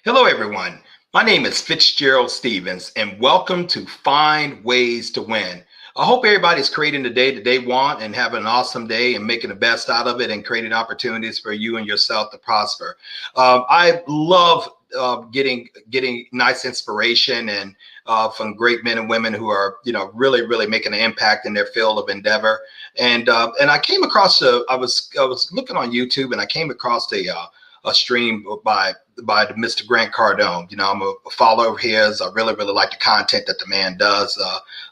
Hello, everyone. My name is Fitzgerald Stephens, and welcome to Find Ways to Win. I hope everybody's creating the day that they want and having an awesome day and making the best out of it and creating opportunities for you and yourself to prosper. I love getting nice inspiration and from great men and women who are, really making an impact in their field of endeavor. And I came across I was looking on YouTube and I came across a stream by Mr. Grant Cardone. I'm a follower of his. I really like the content that the man does.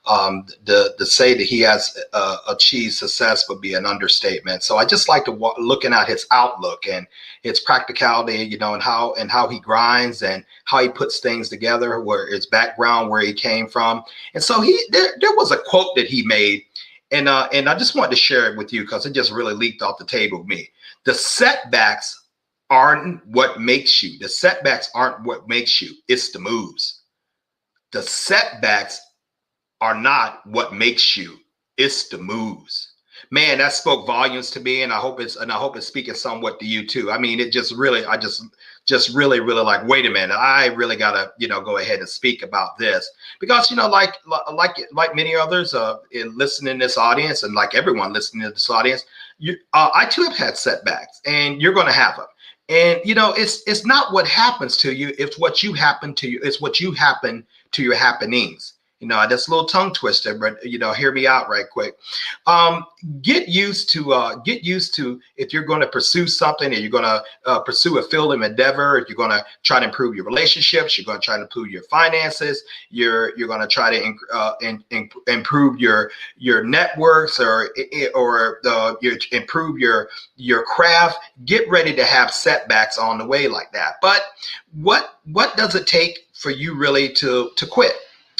To say that he has achieved success would be an understatement. So I just like to looking at his outlook and his practicality, and how he grinds and how he puts things together, where his background, where he came from. And so there was a quote that he made, and I just wanted to share it with you because it just really leaped off the table with me. The setbacks aren't what makes you. The setbacks aren't what makes you. It's the moves. The setbacks are not what makes you. It's the moves. Man, that spoke volumes to me, and I hope it's speaking somewhat to you too. I mean, it just really, I just really like, wait a minute, I really gotta, go ahead and speak about this because, like many others in listening to this audience, and like everyone listening to this audience, I too have had setbacks, and you're going to have them. And it's not what happens to you; it's what you happen to you. It's what you happen to your happenings. That's a little tongue twister, but hear me out right quick. Get used to if you're going to pursue something, and you're going to pursue a field of endeavor. If you're going to try to improve your relationships, you're going to try to improve your finances. You're going to try to improve your networks, or improve your craft. Get ready to have setbacks on the way like that. But what does it take for you really to quit?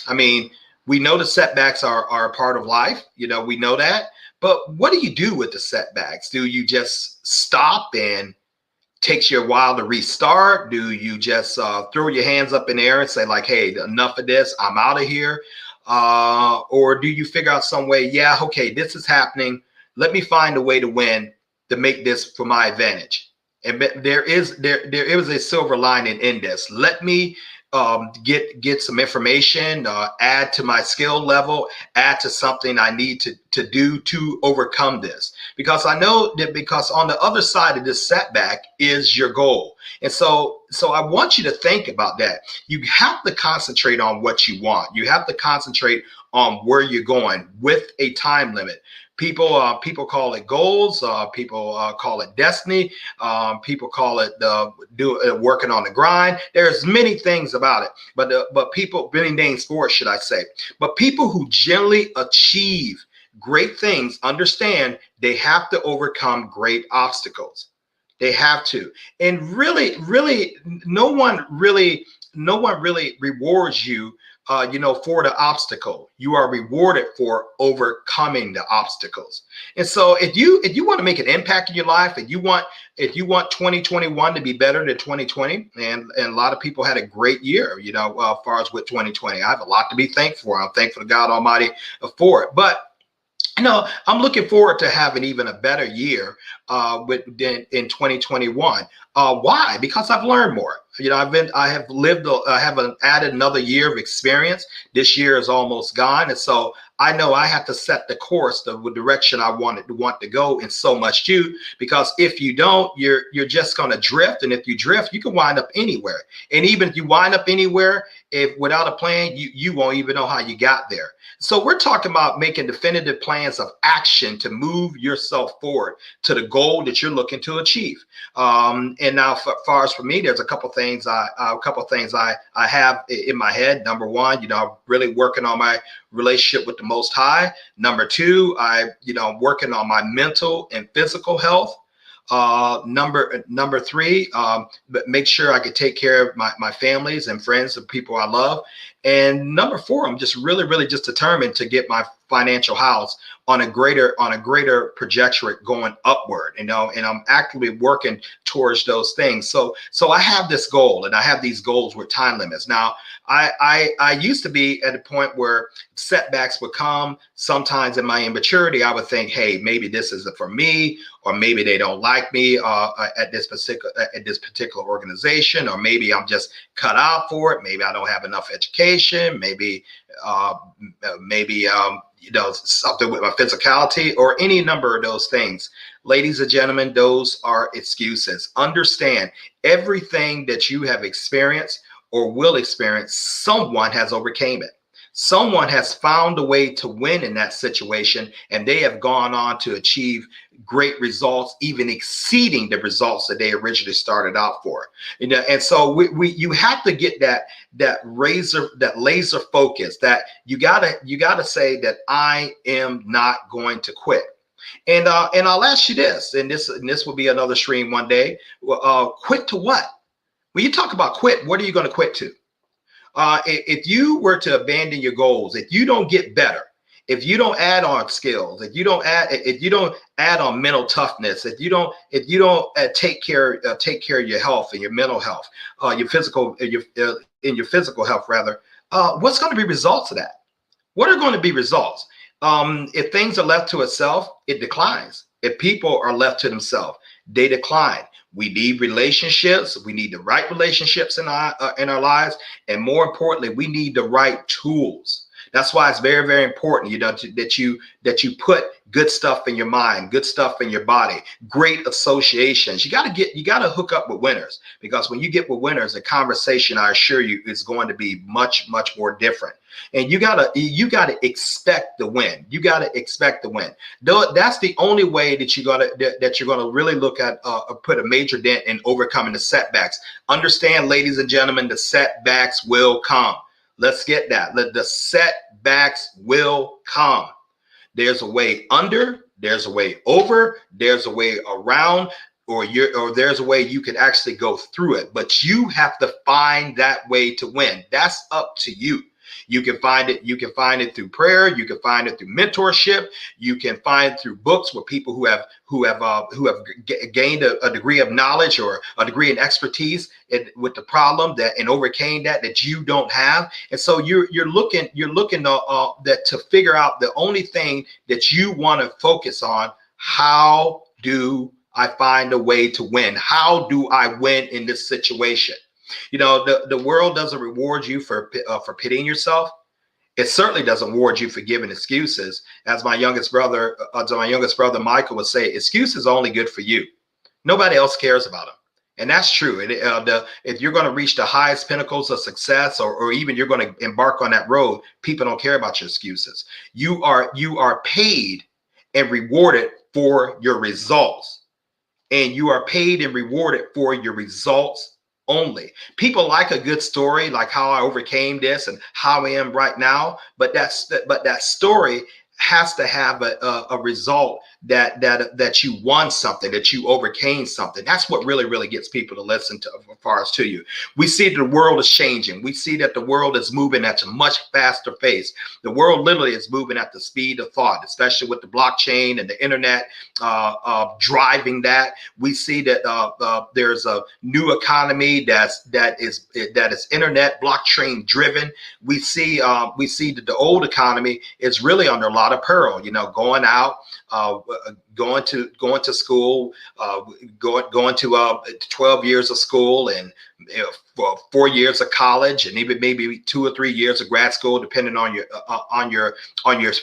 I mean, we know the setbacks are a part of life. We know that. But what do you do with the setbacks? Do you just stop and takes you a while to restart? Do you just throw your hands up in the air and say like, hey, enough of this, I'm out of here? Or do you figure out some way, yeah, okay, this is happening. Let me find a way to win, to make this for my advantage. And there is a silver lining in this. Let me get some information, add to my skill level, add to something I need to do to overcome this. Because I know that because on the other side of this setback is your goal. And so I want you to think about that. You have to concentrate on what you want. You have to concentrate on where you're going with a time limit. People call it goals. People call it destiny. People call it working on the grind. There's many things about it, but people, many names for it, should I say? But people who generally achieve great things understand they have to overcome great obstacles. They have to, and really, no one really rewards you for the obstacle. You are rewarded for overcoming the obstacles. And so if you want to make an impact in your life, if you want 2021 to be better than 2020, and a lot of people had a great year, as far as with 2020, I have a lot to be thankful for. I'm thankful to God Almighty for it. But I'm looking forward to having even a better year in 2021. Why? Because I've learned more. I have added another year of experience. This year is almost gone, and so I know I have to set the course, the direction I want to go, in so much too. Because if you don't, you're just going to drift, and if you drift, you can wind up anywhere. And even if you wind up anywhere, if without a plan, you won't even know how you got there. So we're talking about making definitive plans of action to move yourself forward to the goal that you're looking to achieve. And now, as far as for me, there's a couple things I have in my head. Number one, I'm really working on my relationship with the Most High. Number two, I'm working on my mental and physical health. Number three, but make sure I could take care of my families and friends and people I love. And number four, I'm just really just determined to get my financial house on a greater trajectory going upward, and I'm actively working towards those things. So I have this goal, and I have these goals with time limits. Now, I used to be at a point where setbacks would come. Sometimes in my immaturity, I would think, hey, maybe this isn't for me, or maybe they don't like me at this particular organization, or maybe I'm just cut out for it. Maybe I don't have enough education. Maybe something with my physicality, or any number of those things. Ladies and gentlemen, those are excuses. Understand, everything that you have experienced or will experience, someone has overcame it. Someone has found a way to win in that situation, and they have gone on to achieve great results, even exceeding the results that they originally started out for. And so you have to get that laser focus, that you gotta say that I am not going to quit. And I'll ask you this, and this will be another stream one day. Quit to what? When you talk about quit, what are you going to quit to? If you were to abandon your goals, if you don't get better, if you don't add on skills, if you don't add on mental toughness, if you don't take care of your health and your mental health, your physical health rather, what's going to be results of that? What are going to be results? If things are left to itself, it declines. If people are left to themselves, they decline. We need relationships. We need the right relationships in our lives, and more importantly, we need the right tools. That's why it's very, very important, that you put good stuff in your mind, good stuff in your body, great associations. You got to hook up with winners, because when you get with winners, the conversation, I assure you, is going to be much, much more different. And you gotta expect the win. You gotta expect the win. That's the only way that you're gonna really look at put a major dent in overcoming the setbacks. Understand, ladies and gentlemen, the setbacks will come. Let's get that. The setbacks will come. There's a way under, there's a way over, there's a way around, or there's a way you can actually go through it. But you have to find that way to win. That's up to you. You can find it. You can find it through prayer. You can find it through mentorship. You can find it through books with people who have gained a degree of knowledge or a degree of expertise with the problem and overcame that you don't have. And so you're looking to figure out the only thing that you want to focus on. How do I find a way to win? How do I win in this situation? The world doesn't reward you for pitying yourself. It certainly doesn't reward you for giving excuses. As my youngest brother Michael would say, excuses are only good for you. Nobody else cares about them. And that's true. If you're going to reach the highest pinnacles of success, or even you're going to embark on that road, people don't care about your excuses. You are paid and rewarded for your results. And you are paid and rewarded for your results only. People like a good story, like how I overcame this and how I am right now. But that story has to have a result that you won something, that you overcame something. That's what really gets people to listen to, as far as to you. We see that the world is changing. We see that the world is moving at a much faster pace. The world literally is moving at the speed of thought, especially with the blockchain and the internet driving that. We see that there's a new economy that is internet blockchain driven. We see that the old economy is really under a lot of peril. Going out, going to school, going to 12 years of school, and 4 years of college, and even maybe 2 or 3 years of grad school, depending on your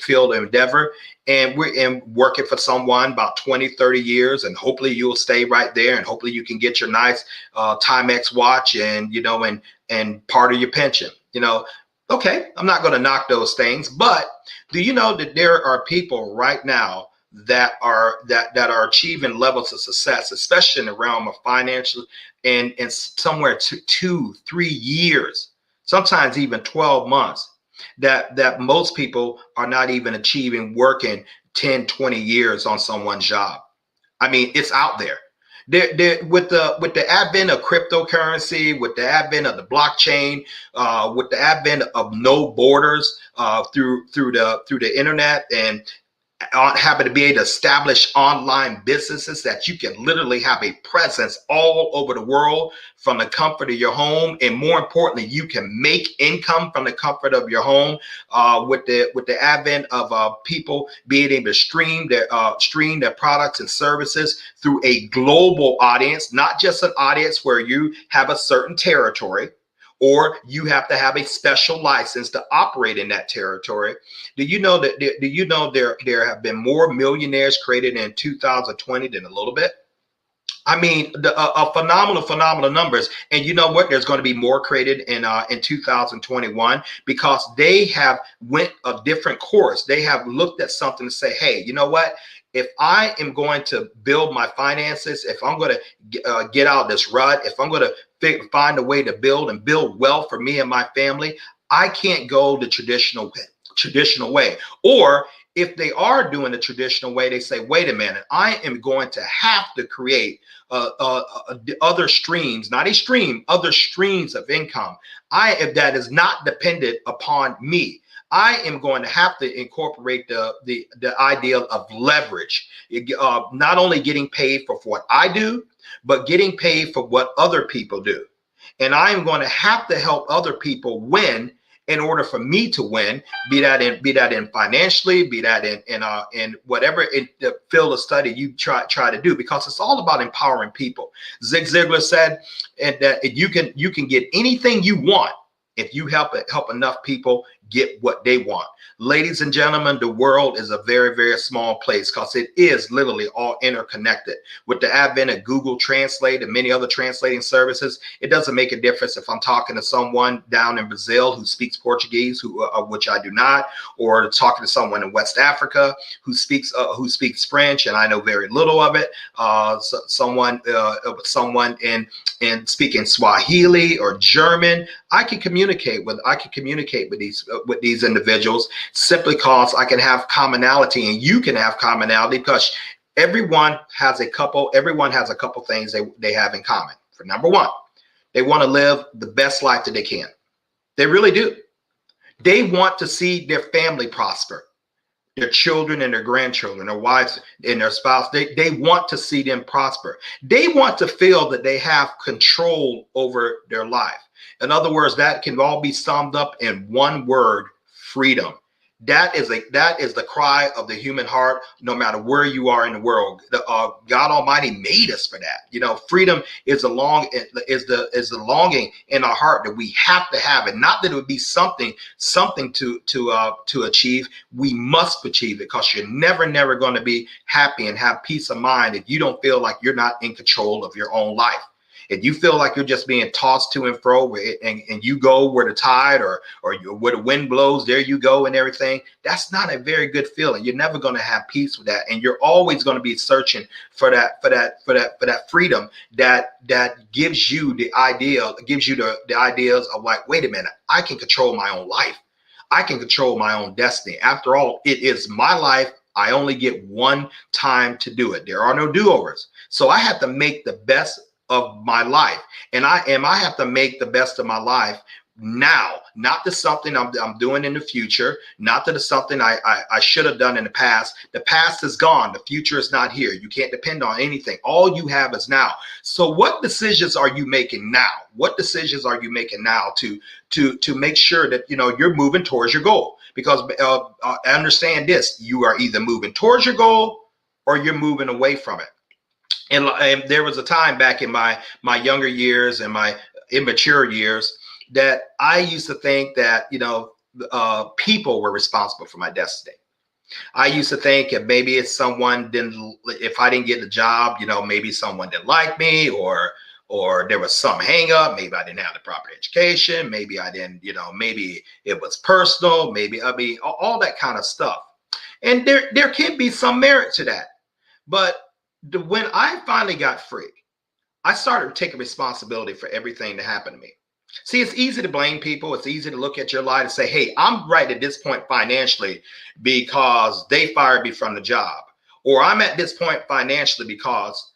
field of endeavor. And we're working for someone about 20, 30 years, and hopefully you'll stay right there, and hopefully you can get your nice Timex watch and part of your pension. Okay, I'm not going to knock those things, but do you know that there are people right now that are achieving levels of success, especially in the realm of financial, and somewhere to 2, 3 years, sometimes even 12 months, that most people are not even achieving, working 10, 20 years on someone's job. I mean, it's out there. With the advent of cryptocurrency, with the advent of the blockchain, with the advent of no borders through the internet, and happen to be able to establish online businesses that you can literally have a presence all over the world from the comfort of your home, and more importantly, you can make income from the comfort of your home. With the advent of people being able to stream their products and services through a global audience, not just an audience where you have a certain territory, or you have to have a special license to operate in that territory. Do you know that? Do you know there have been more millionaires created in 2020 than a little bit? I mean, phenomenal numbers. And you know what? There's going to be more created in 2021 because they have went a different course. They have looked at something to say, hey, you know what? If I am going to build my finances, if I'm going to get out of this rut, if I'm going to find a way to build wealth for me and my family, I can't go the traditional way. Or if they are doing the traditional way, they say, wait a minute, I am going to have to create other streams, not a stream, other streams of income. If that is not dependent upon me. I am going to have to incorporate the idea of leverage, not only getting paid for what I do, but getting paid for what other people do. And I am going to have to help other people win in order for me to win, be that in financially, be that in whatever the field of study you try to do, because it's all about empowering people. Zig Ziglar said that you can get anything you want if you help enough people get what they want. Ladies and gentlemen, the world is a very, very small place because it is literally all interconnected. With the advent of Google Translate and many other translating services, it doesn't make a difference if I'm talking to someone down in Brazil who speaks Portuguese, which I do not, or talking to someone in West Africa who speaks French, and I know very little of it. Someone in speaking Swahili or German, I can communicate with these individuals simply because I can have commonality, and you can have commonality because everyone has a couple things they have in common. For number one, they want to live the best life that they can. They really do. They want to see their family prosper, their children and their grandchildren, their wives and their spouse. They want to see them prosper. They want to feel that they have control over their life. In other words, that can all be summed up in one word: freedom. That is the cry of the human heart, no matter where you are in the world. God Almighty made us for that. You know, freedom is the longing in our heart that we have to have, and not that it would be something to achieve. We must achieve it, because you're never going to be happy and have peace of mind if you don't feel like you're not in control of your own life. If you feel like you're just being tossed to and fro, and you go where the tide or where the wind blows, there you go, and everything, that's not a very good feeling. You're never going to have peace with that, and you're always going to be searching for that freedom that gives you the ideas of like, wait a minute, I can control my own life. I can control my own destiny. After all, it is my life. I only get one time to do it. There are no do-overs. So I have to make the best of my life, and I have to make the best of my life now, not to something I'm doing in the future, not to something I should have done in the past. The past is gone. The future is not here. You can't depend on anything. All you have is now. So what decisions are you making now? What decisions are you making now to make sure that you're moving towards your goal? Because I understand this: you are either moving towards your goal or you're moving away from it. And there was a time back in my younger years and my immature years that I used to think that, people were responsible for my destiny. I used to think if maybe if I didn't get the job, maybe someone didn't like me, or there was some hang up. Maybe I didn't have the proper education. Maybe I didn't, maybe it was personal. Maybe, all that kind of stuff. And there can be some merit to that. But when I finally got free, I started taking responsibility for everything that happened to me. See, it's easy to blame people. It's easy to look at your life and say, hey, I'm right at this point financially because they fired me from the job. Or I'm at this point financially because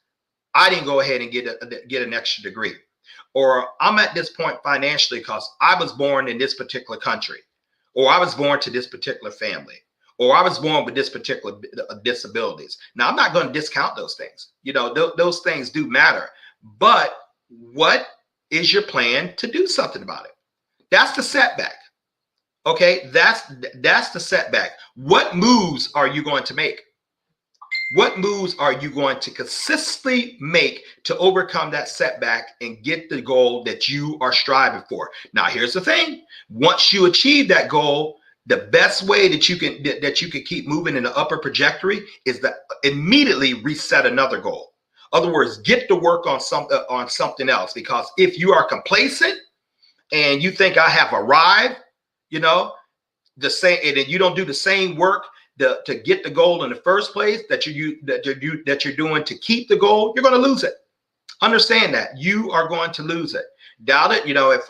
I didn't go ahead and get an extra degree. Or I'm at this point financially because I was born in this particular country, or I was born to this particular family, or I was born with this particular disabilities. Now, I'm not going to discount those things. You know, those things do matter. But what is your plan to do something about it? That's the setback. Okay, that's the setback. What moves are you going to make? What moves are you going to consistently make to overcome that setback and get the goal that you are striving for? Now, here's the thing. Once you achieve that goal, the best way that you can keep moving in the upper trajectory is to immediately reset another goal. In other words, get to work on something else, because if you are complacent and you think I have arrived, you know, the same, and you don't do the same work to get the goal in the first place that you're doing to keep the goal, you're going to lose it. Understand that you are going to lose it. Doubt it. You know, if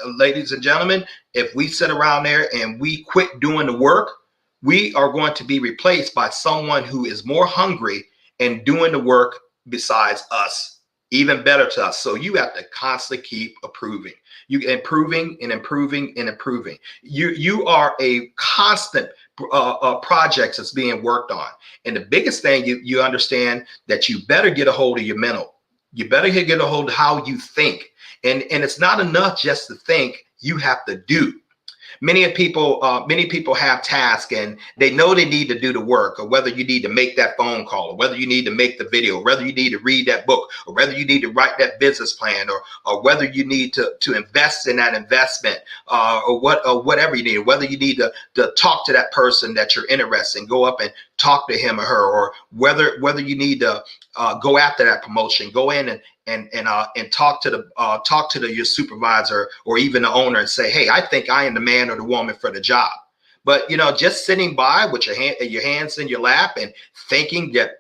ladies and gentlemen, if we sit around there and we quit doing the work, we are going to be replaced by someone who is more hungry and doing the work besides us, even better to us. So you have to constantly keep improving. You improving and improving and improving. You are a constant project that's being worked on. And the biggest thing you understand that you better get a hold of your mental. You better get a hold of how you think. And it's not enough just to think, you have to do. Many people have tasks and they know they need to do the work, or whether you need to make that phone call, or whether you need to make the video, or whether you need to read that book, or whether you need to write that business plan, or whether you need to invest in that investment, or whatever you need, whether you need to talk to that person that you're interested in, go up and talk to him or her, or whether you need to go after that promotion, go in and talk to your supervisor or even the owner and say, hey, I think I am the man or the woman for the job. But, you know, just sitting by with your hands in your lap and thinking that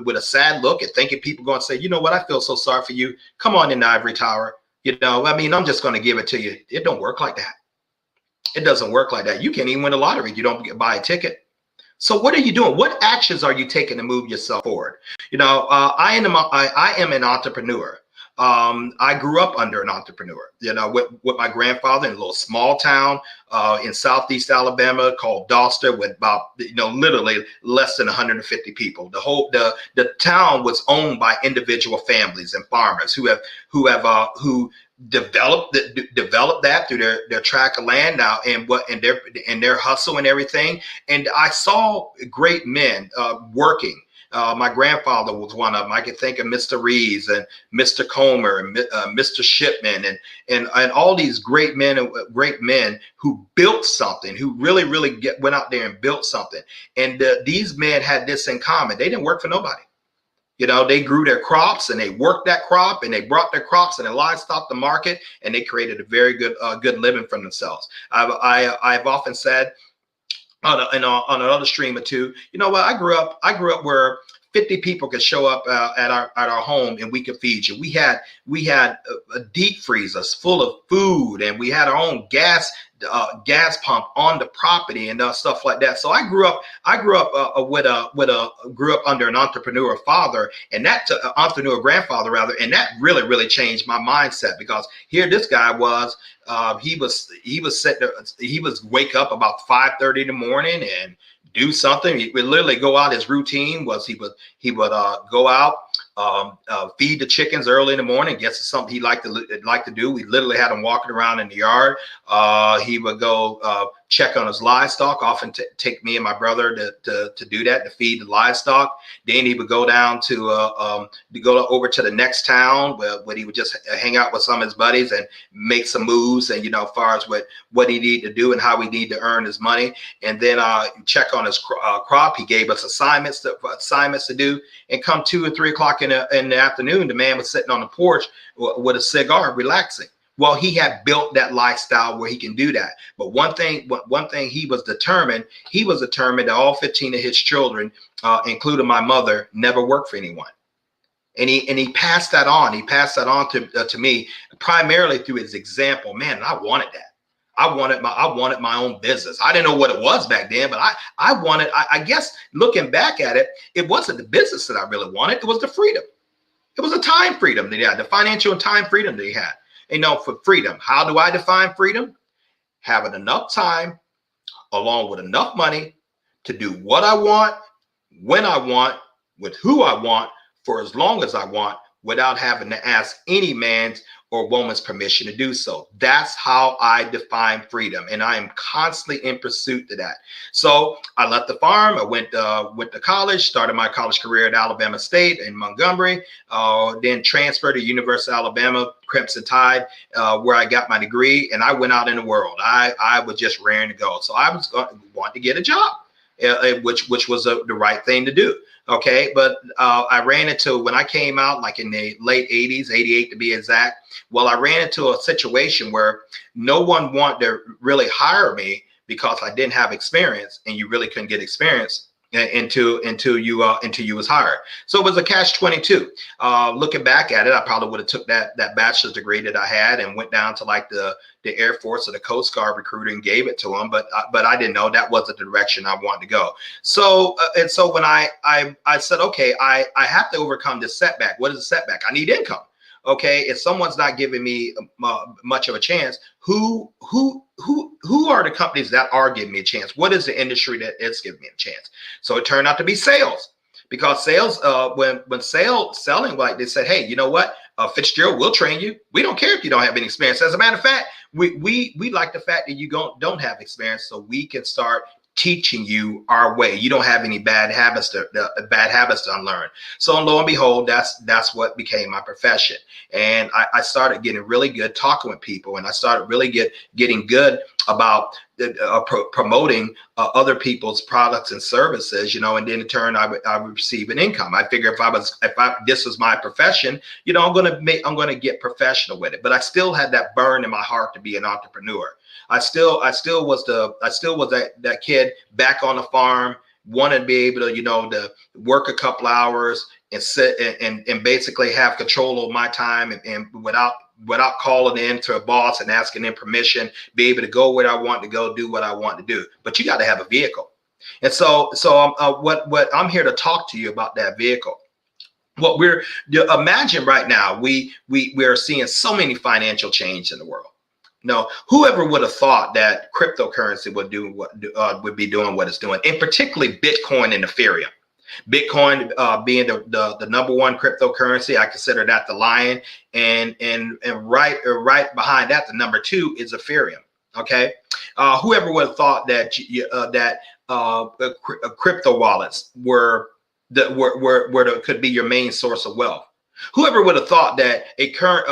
with a sad look and thinking people going to say, you know what, I feel so sorry for you. Come on in the ivory tower. You know, I mean, I'm just going to give it to you. It don't work like that. It doesn't work like that. You can't even win the lottery. You don't buy a ticket. So what are you doing? What actions are you taking to move yourself forward? You know, I am an entrepreneur. I grew up under an entrepreneur, you know, with my grandfather in a little small town in Southeast Alabama called Doster, with about, you know, literally less than 150 people. The town was owned by individual families and farmers who developed that through their tract of land now, and their hustle and everything. And I saw great men working. My grandfather was one of them. I could think of Mr. Reeves and Mr. Comer and Mr. Shipman and all these great men who built something, who really went out there and built something. And these men had this in common: they didn't work for nobody. You know, they grew their crops and they worked that crop and they brought their crops and their livestock to market, and they created a very good living for themselves. I've often said on another stream or two, you know what, I grew up where 50 people could show up at our home and we could feed you. We had a deep freezers full of food, and we had our own gas pump on the property and stuff like that. So I grew up under an entrepreneur father, and that entrepreneur grandfather rather, and that really changed my mindset, because here this guy was. He was wake up about 5:30 in the morning and do something. He would literally go out. His routine was he would go out, feed the chickens early in the morning. Guess it's something he liked to do. We literally had him walking around in the yard. He would go check on his livestock. Often take me and my brother to do that, to feed the livestock. Then he would go down over to the next town where he would just hang out with some of his buddies and make some moves, and, you know, as far as what he needed to do and how we need to earn his money. And then check on his crop. He gave us assignments to do. And come 2 or 3 o'clock in the afternoon, the man was sitting on the porch with a cigar, relaxing. Well, he had built that lifestyle where he can do that. But one thing he was determined that all 15 of his children, including my mother, never worked for anyone. And he passed that on. He passed that on to me primarily through his example. Man, I wanted that. I wanted my own business. I didn't know what it was back then, but I guess looking back at it, it wasn't the business that I really wanted. It was the freedom. It was the time freedom that he had, the financial and time freedom that he had. For freedom, how do I define freedom? Having enough time along with enough money to do what I want, when I want, with who I want, for as long as I want, without having to ask any man's or woman's permission to do so. That's how I define freedom, and I am constantly in pursuit of that. So I left the farm. I went to college, started my college career at Alabama State in Montgomery, then transferred to University of Alabama, Crimson Tide, where I got my degree, and I went out in the world. I was just raring to go. So I was wanting to get a job, which was the right thing to do. Okay, but I ran into, when I came out, like in the late 80s, 88 to be exact, well, I ran into a situation where no one wanted to really hire me because I didn't have experience, and you really couldn't get experience until you was hired. So it was a catch-22. Looking back at it, I probably would have took that bachelor's degree that I had and went down to like the Air Force or the Coast Guard recruiter and gave it to them. But I didn't know that wasn't the direction I wanted to go. So so when I said, okay, I have to overcome this setback. What is a setback? I need income. Okay, if someone's not giving me much of a chance, who are the companies that are giving me a chance? What is the industry that is giving me a chance? So it turned out to be sales, because sales, when selling, like they said, hey, you know what, Fitzgerald, we'll train you. We don't care if you don't have any experience. As a matter of fact, we like the fact that you don't have experience, so we can start teaching you our way. You don't have any bad habits to unlearn. So lo and behold, that's what became my profession. And I started getting really good talking with people, and I started really getting good about promoting other people's products and services, and then in turn I would receive an income. I figure if this was my profession, I'm going to get professional with it. But I still had that burn in my heart to be an entrepreneur. I still was that kid back on the farm, wanted to be able to, to work a couple hours and sit and basically have control over my time, and without calling in to a boss and asking them permission, be able to go where I want to go, do what I want to do. But you got to have a vehicle. And so what I'm here to talk to you about, that vehicle. What imagine right now, we are seeing so many financial change in the world. No, whoever would have thought that cryptocurrency would be doing what it's doing, and particularly Bitcoin and Ethereum. Bitcoin being the number one cryptocurrency, I consider that the lion, and right behind that, the number two is Ethereum. Okay, whoever would have thought that crypto wallets could be your main source of wealth. Whoever would have thought that a current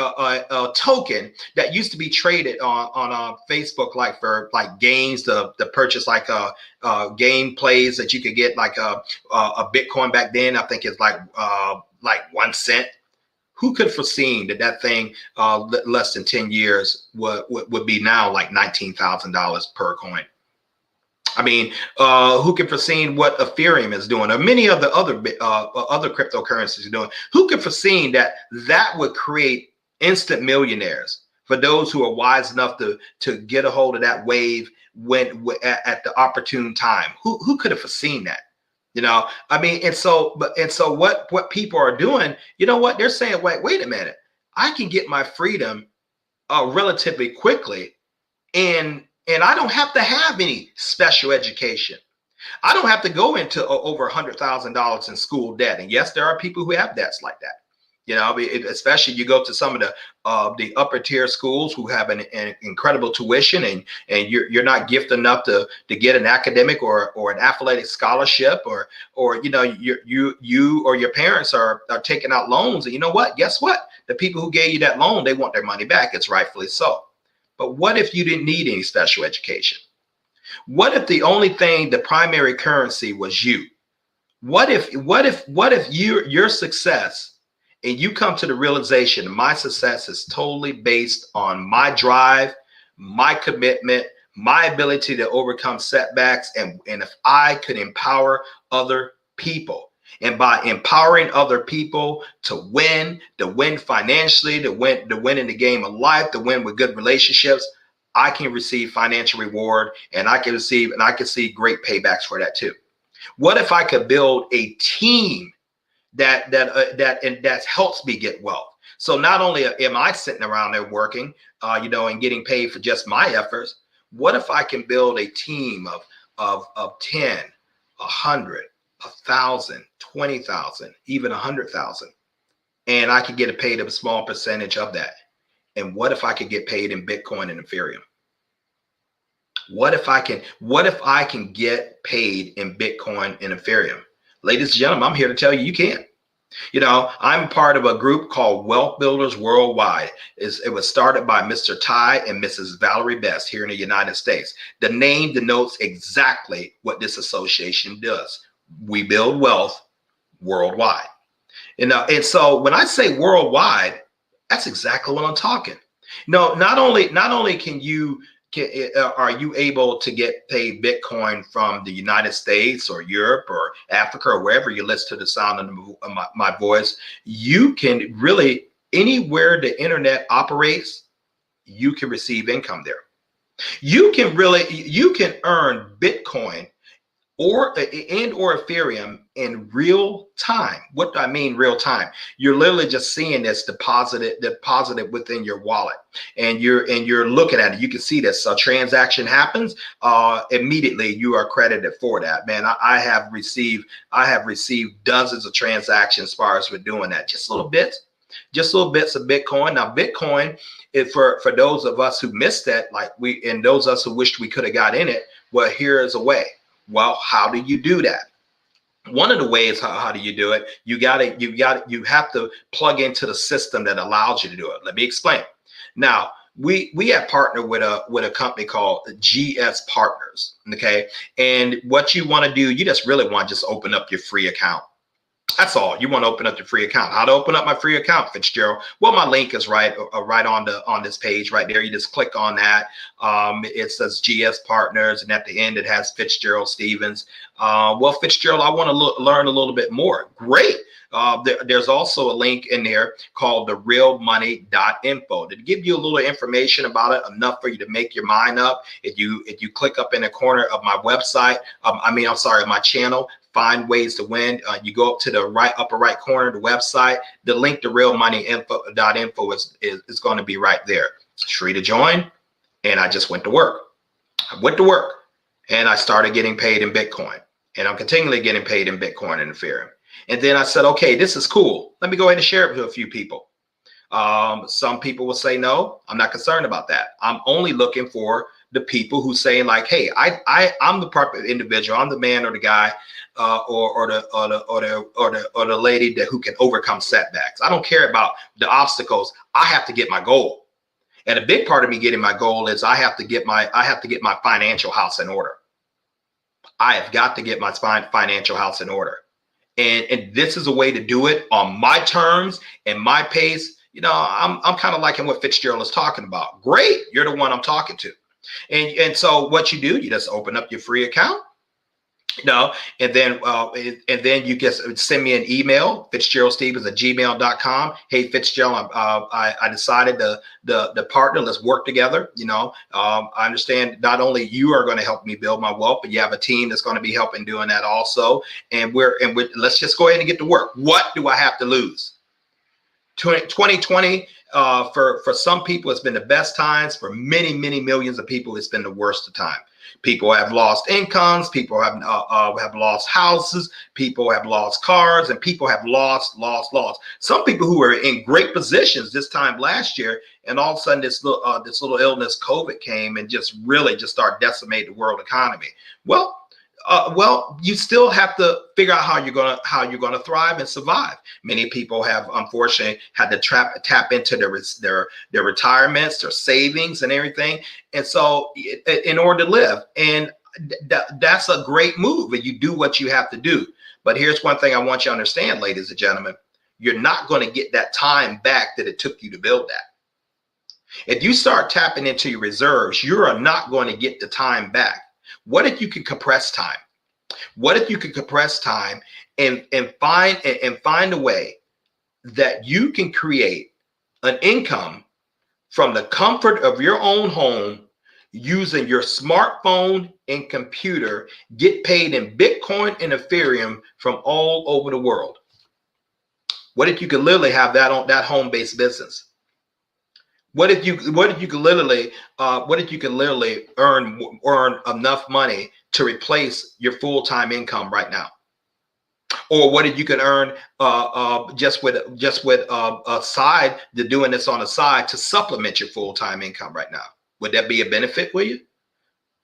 token that used to be traded on Facebook, like for like games to purchase like game plays that you could get, like a Bitcoin back then, I think it's like 1 cent. Who could have foreseen that thing less than 10 years would be now like $19,000 per coin? I mean, who can foresee what Ethereum is doing, or many of the other cryptocurrencies are doing? Who can foresee that would create instant millionaires for those who are wise enough to get a hold of that wave at the opportune time? Who could have foreseen that? I mean, and so what people are doing, what they're saying, wait a minute, I can get my freedom relatively quickly, and I don't have to have any special education. I don't have to go into over $100,000 in school debt. And yes, there are people who have debts like that. Especially you go to some of the upper tier schools who have an incredible tuition, and you're not gifted enough to get an academic or an athletic scholarship, or you or your parents are taking out loans. And you know what? Guess what? The people who gave you that loan, they want their money back. It's rightfully so. But what if you didn't need any special education? What if the only thing, the primary currency, was you? What if your success, and you come to the realization my success is totally based on my drive, my commitment, my ability to overcome setbacks, and if I could empower other people. And by empowering other people to win financially, to win in the game of life, to win with good relationships, I can receive financial reward, and I can see great paybacks for that too. What if I could build a team that helps me get wealth? So not only am I sitting around there working, and getting paid for just my efforts. What if I can build a team of 10, 100, 1,000, 20,000, even 100,000, and I could get paid a small percentage of that? And what if I could get paid in Bitcoin and Ethereum? What if I can get paid in Bitcoin and Ethereum? Ladies and gentlemen, I'm here to tell you, you can. I'm part of a group called Wealth Builders Worldwide. It was started by Mr. Ty and Mrs. Valerie Best here in the United States. The name denotes exactly what this association does. We build wealth worldwide. And so when I say worldwide, that's exactly what I'm talking. No, not only are you able to get paid Bitcoin from the United States or Europe or Africa or wherever you listen to the sound of my voice, you can really, anywhere the internet operates, you can receive income there. You can earn Bitcoin or Ethereum in real time. What do I mean real time? You're literally just seeing this deposited within your wallet, and you're looking at it. You can see this. A transaction happens, immediately you are credited for that. Man, I have received dozens of transactions as far as we're doing that. Just little bits of Bitcoin. Now, Bitcoin, for those of us who missed that, and those of us who wished we could have got in it, well, here is a way. Well, how do you do that? One of the ways, how do you do it? You have to plug into the system that allows you to do it. Let me explain. Now, we have partnered with a company called GS Partners. Okay. And what you want to do, you just really want to just open up your free account. That's all. You want to open up the free account. How to open up my free account, Fitzgerald? Well, my link is right on this page right there. You just click on that. It says GS Partners, and at the end it has Fitzgerald Stephens. Well, Fitzgerald, I want to learn a little bit more. Great. There's also a link in there called therealmoney.info to give you a little information about it, enough for you to make your mind up. If you click up in the corner of my website, my channel, Find Ways to Win. You go up to the upper right corner of the website. The link to therealmoney.info is going to be right there. It's free to join. And I just went to work. And I started getting paid in Bitcoin. And I'm continually getting paid in Bitcoin and Ethereum. And then I said, okay, this is cool. Let me go ahead and share it with a few people. Some people will say, no, I'm not concerned about that. I'm only looking for the people who say, like, hey, I'm the proper individual. I'm the man or the guy or the lady who can overcome setbacks. I don't care about the obstacles. I have to get my goal. And a big part of me getting my goal is I have to get my financial house in order. I have got to get my financial house in order. And this is a way to do it on my terms and my pace. I'm kind of liking what Fitzgerald is talking about. Great. You're the one I'm talking to. And so what you do, you just open up your free account. And then you just send me an email, fitzgeraldstephens@gmail.com. Hey, Fitzgerald, I decided the partner, let's work together. I understand not only you are going to help me build my wealth, but you have a team that's going to be helping doing that also. And let's just go ahead and get to work. What do I have to lose? 2020, for some people, it's been the best times. For many, many millions of people, it's been the worst of time. People have lost incomes. People have lost houses. People have lost cars, and people have lost. Some people who were in great positions this time last year, and all of a sudden this little illness, COVID, came and just started decimating the world economy. Well, you still have to figure out how you're gonna thrive and survive. Many people have unfortunately had to tap into their retirements, their savings, and everything, and so in order to live. And that's a great move, and you do what you have to do. But here's one thing I want you to understand, ladies and gentlemen: you're not going to get that time back that it took you to build that. If you start tapping into your reserves, you are not going to get the time back. What if you could compress time? What if you could compress time and find a way that you can create an income from the comfort of your own home using your smartphone and computer, get paid in Bitcoin and Ethereum from all over the world. What if you could literally have that on that home-based business? What if you could literally earn enough money to replace your full-time income right now? Or what if you could earn just with a side, to doing this on the side to supplement your full-time income right now? Would that be a benefit for you?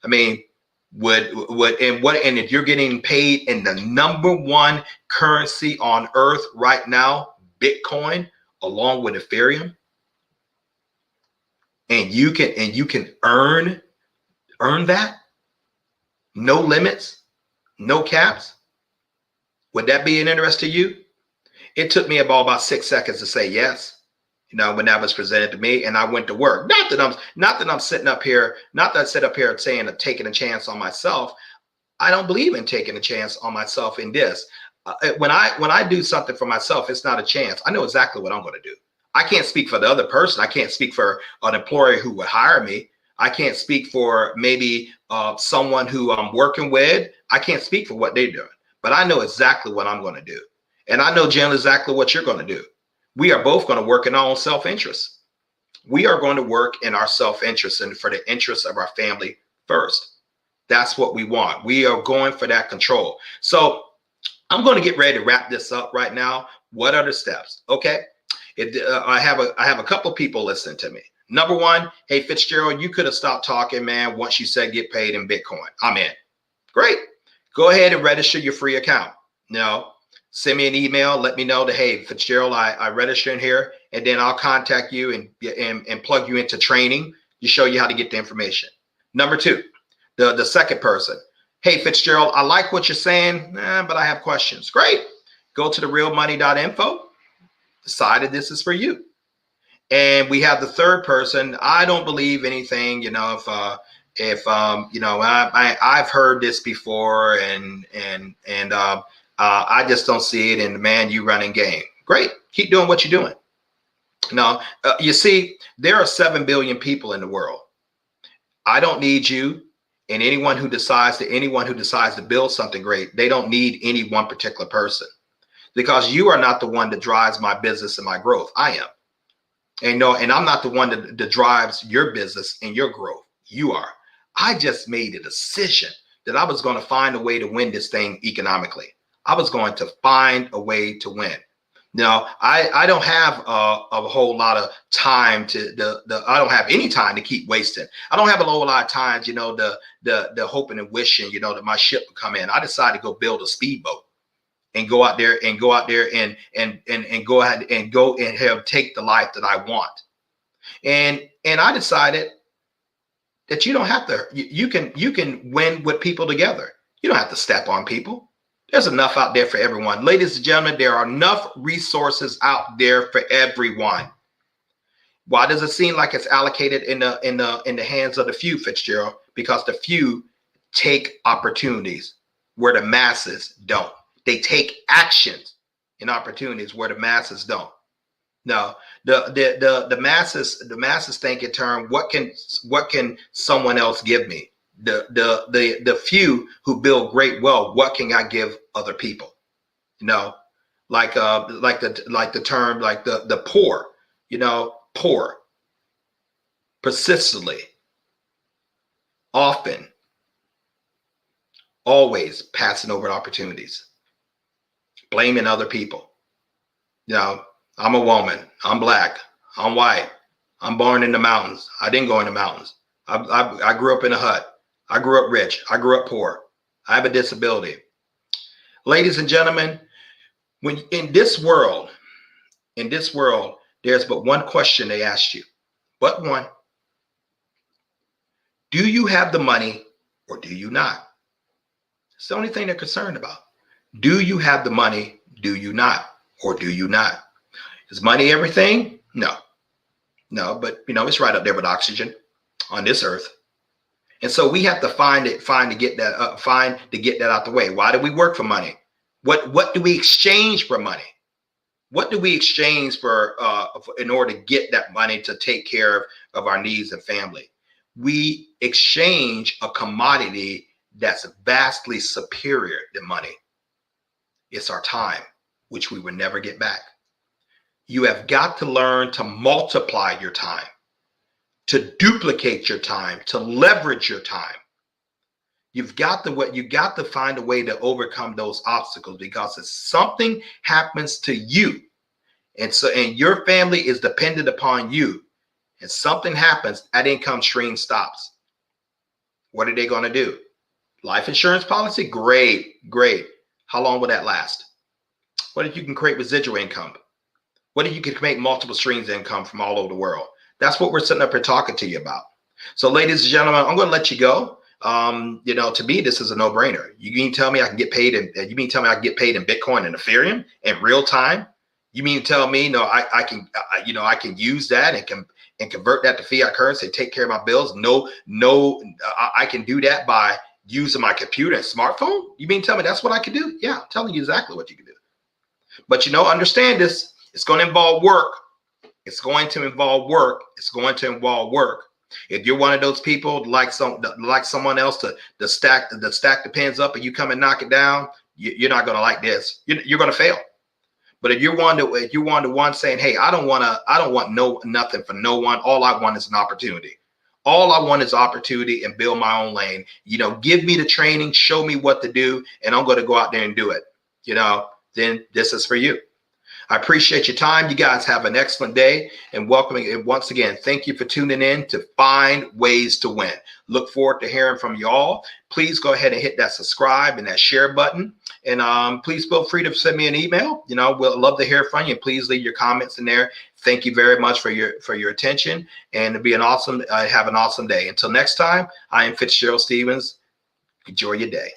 I mean, and if you're getting paid in the number one currency on earth right now, Bitcoin, along with Ethereum, and you can earn that, no limits, no caps. Would that be an interest to you? It took me about 6 seconds to say yes. When that was presented to me, and I went to work. Not that I'm sitting up here, not that I sit up here saying taking a chance on myself. I don't believe in taking a chance on myself in this. When I do something for myself, it's not a chance. I know exactly what I'm going to do. I can't speak for the other person. I can't speak for an employer who would hire me. I can't speak for maybe someone who I'm working with. I can't speak for what they're doing, but I know exactly what I'm going to do. And I know, Jen, exactly what you're going to do. We are both going to work in our own self-interest. We are going to work in our self-interest and for the interests of our family first. That's what we want. We are going for that control. So I'm going to get ready to wrap this up right now. What are the steps? Okay. I have a couple of people listening to me. Number one, hey, Fitzgerald, you could have stopped talking, man, once you said get paid in Bitcoin. I'm in. Great. Go ahead and register your free account. Send me an email. Let me know that, hey, Fitzgerald, I register in here, and then I'll contact you and plug you into training to show you how to get the information. Number two, the second person. Hey, Fitzgerald, I like what you're saying, but I have questions. Great. Go to therealmoney.info. Decided this is for you. And we have the third person. I don't believe anything, I've heard this before, and I just don't see it. And man, you running game. Great. Keep doing what you're doing. Now, you see, there are 7 billion people in the world. I don't need you. And anyone who decides to build something great, they don't need any one particular person, because you are not the one that drives my business and my growth. I am. And I'm not the one that drives your business and your growth. You are. I just made a decision that I was going to find a way to win this thing economically. I was going to find a way to win. Now, I don't have a whole lot of time I don't have any time to keep wasting. I don't have a whole lot of time, the hoping and wishing, that my ship would come in. I decided to go build a speedboat and go out there and go ahead and go and take the life that I want. And I decided that you don't have to, you can win with people together. You don't have to step on people. There's enough out there for everyone. Ladies and gentlemen, there are enough resources out there for everyone. Why does it seem like it's allocated in the hands of the few, Fitzgerald? Because the few take opportunities where the masses don't. They take actions and opportunities where the masses don't. No, the masses think in terms, what can someone else give me? The few who build great wealth, what can I give other people? Like the term, like the poor, poor, persistently, often, always passing over opportunities, blaming other people. I'm a woman, I'm black, I'm white, I'm born in the mountains. I didn't go in the mountains. I grew up in a hut. I grew up rich. I grew up poor. I have a disability. Ladies and gentlemen, when in this world, there's but one question they ask you. But one. Do you have the money or do you not? It's the only thing they're concerned about. Do you have the money? Do you not? Or do you not? Is money everything? No, but it's right up there with oxygen on this earth. And so we have to find to get that out the way. Why do we work for money? What do we exchange for money? What do we exchange for in order to get that money to take care of our needs and family? we exchange a commodity that's vastly superior than money. It's our time, which we will never get back. You have got to learn to multiply your time, to duplicate your time, to leverage your time. You've got to find a way to overcome those obstacles, because if something happens to you, and your family is dependent upon you, and something happens, that income stream stops. What are they going to do? Life insurance policy? Great, great. How long will that last? What if you can create residual income? What if you can make multiple streams of income from all over the world? That's what we're sitting up here talking to you about. So, ladies and gentlemen, I'm going to let you go. To me, this is a no-brainer. You mean tell me I can get paid in Bitcoin and Ethereum in real time? You mean tell me I can use that and convert that to fiat currency and take care of my bills? I can do that by using my computer and smartphone? You mean tell me that's what I can do? Yeah, I'm telling you exactly what you can do. But understand this, it's going to involve work. It's going to involve work. It's going to involve work. If you're one of those people like someone else to stack the pins up and you come and knock it down, you're not going to like this. You're going to fail. But if you're one saying, hey, I don't want nothing for no one. All I want is an opportunity. All I want is opportunity and build my own lane. Give me the training, show me what to do, and I'm going to go out there and do it. Then this is for you. I appreciate your time. You guys have an excellent day, and welcoming. And once again, thank you for tuning in to Find Ways to Win. Look forward to hearing from you all. Please go ahead and hit that subscribe and that share button. And please feel free to send me an email. We'll love to hear from you. Please leave your comments in there. Thank you very much for your attention, and have an awesome day. Until next time, I am Fitzgerald Stephens. Enjoy your day.